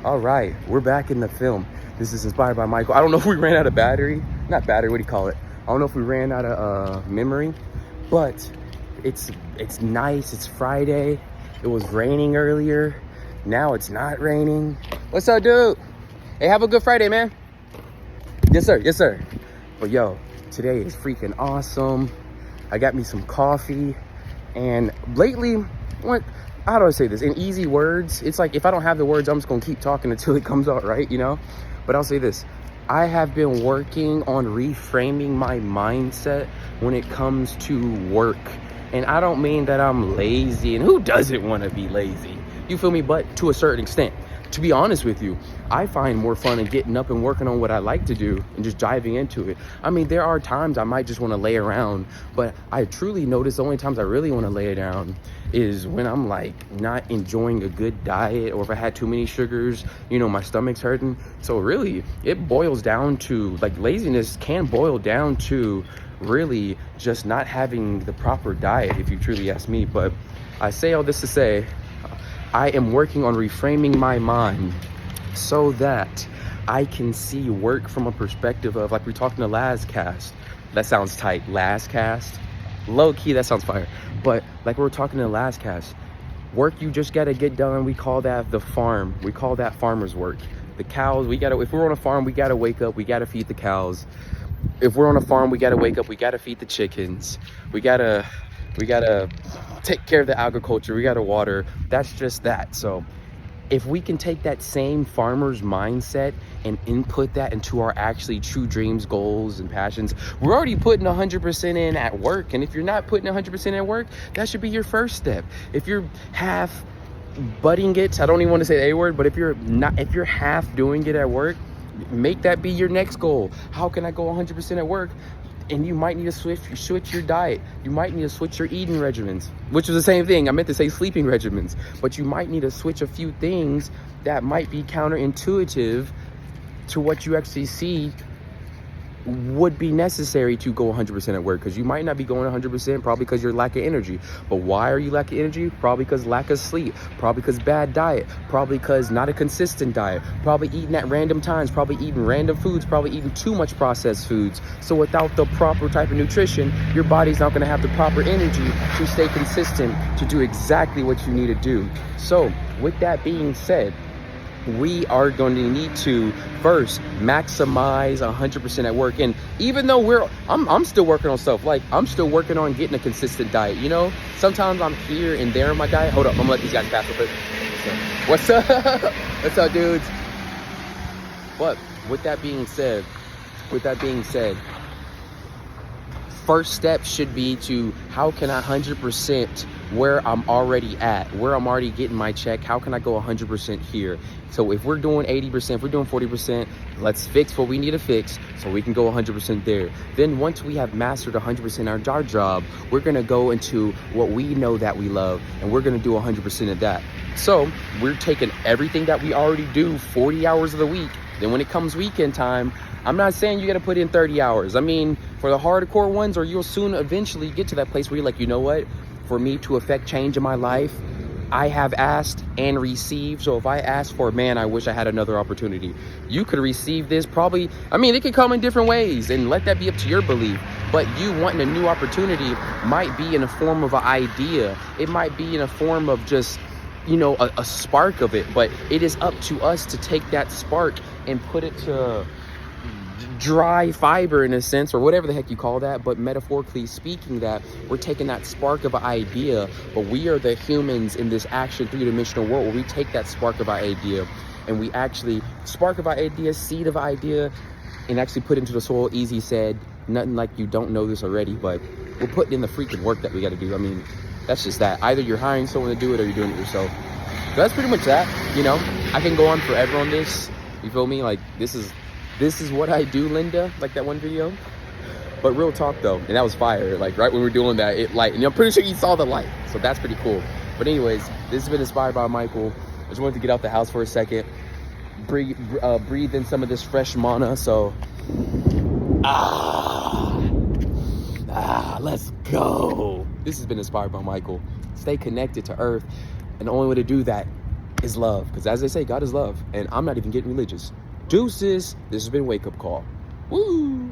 All right, we're back in the film. This is inspired by Michael. I don't know if we ran out of battery. Not battery, what do you call it? I don't know if we ran out of memory, but it's nice. It's Friday. It was raining earlier. Now it's not raining. What's up, dude? Hey, have a good Friday, man. Yes, sir. Yes, sir. But yo, today is freaking awesome. I got me some coffee, and lately, how do I say this? In easy words, it's like if I don't have the words, I'm just gonna keep talking until it comes out right, you know? But I'll say this. I have been working on reframing my mindset when it comes to work. And I don't mean that I'm lazy, and who doesn't want to be lazy? You feel me? But to a certain extent. To be honest with you, I find more fun in getting up and working on what I like to do and just diving into it. I mean, there are times I might just want to lay around, but I truly notice the only times I really want to lay down is when I'm like not enjoying a good diet, or if I had too many sugars, you know, my stomach's hurting. So really, it boils down to, like, laziness can boil down to really just not having the proper diet, if you truly ask me. But I say all this to say, I am working on reframing my mind so that I can see work from a perspective of, like we talked in the last cast. That sounds tight, last cast. Low key, that sounds fire. But like we were talking in the last cast, work you just gotta get done. We call that the farm. We call that farmer's work. The cows, if we're on a farm, we gotta wake up, we gotta feed the cows. If we're on a farm, we gotta wake up, we gotta feed the chickens. We gotta take care of the agriculture, we gotta water. That's just that. So if we can take that same farmer's mindset and input that into our actually true dreams, goals, and passions, we're already putting 100% in at work. And if you're not putting 100% in at work, that should be your first step. If you're half butting it, I don't even want to say the A word, but if you're half doing it at work, make that be your next goal. How can I go 100% at work? And you might need to switch your diet. You might need to switch your eating regimens, which is the same thing. I meant to say sleeping regimens, but you might need to switch a few things that might be counterintuitive to what you actually see would be necessary to go 100% at work. Because you might not be going 100% probably because you're lacking energy. But why are you lacking energy? Probably because lack of sleep, probably because bad diet, probably because not a consistent diet, probably eating at random times, probably eating random foods, probably eating too much processed foods. So without the proper type of nutrition, your body's not going to have the proper energy to stay consistent to do exactly what you need to do. So with that being said, we are going to need to first maximize 100% at work. And even though I'm still working on stuff, like I'm still working on getting a consistent diet, you know? Sometimes I'm here and there in my diet. Hold up, I'm gonna let these guys pass real quick. What's up? What's up, dudes? But with that being said, first step should be to, how can I 100% where I'm already at, where I'm already getting my check, how can I go 100% here? So if we're doing 80%, if we're doing 40%, let's fix what we need to fix so we can go 100% there. Then once we have mastered 100% our job, we're gonna go into what we know that we love, and we're gonna do 100% of that. So we're taking everything that we already do 40 hours of the week. Then when it comes weekend time, I'm not saying you got to put in 30 hours. I mean, for the hardcore ones, or you'll soon eventually get to that place where you're like, you know what? For me to affect change in my life, I have asked and received. So if I ask for, man, I wish I had another opportunity. You could receive this probably, I mean, it could come in different ways, and let that be up to your belief. But you wanting a new opportunity might be in a form of an idea. It might be in a form of just, you know, a spark of it. But it is up to us to take that spark and put it to dry fiber, in a sense, or whatever the heck you call that. But metaphorically speaking, that we're taking that spark of an idea, but we are the humans in this action three-dimensional world where we take that spark of our idea and we actually spark of our idea, seed of idea, and actually put into the soil. Easy said, nothing like you don't know this already, but we're putting in the freaking work that we got to do. I mean, that's just that. Either you're hiring someone to do it or you're doing it yourself. So that's pretty much that. You know, I can go on forever on this. You feel me? Like, this is what I do, Linda, like that one video. But real talk though, and that was fire. Like right when we were doing that, it light, and I'm pretty sure you saw the light. So that's pretty cool. But anyways, this has been inspired by Michael. I just wanted to get out the house for a second, breathe in some of this fresh mana. So, let's go. This has been inspired by Michael. Stay connected to Earth, and the only way to do that is love. Because as they say, God is love. And I'm not even getting religious. Deuces. This has been Wake Up Call. Woo!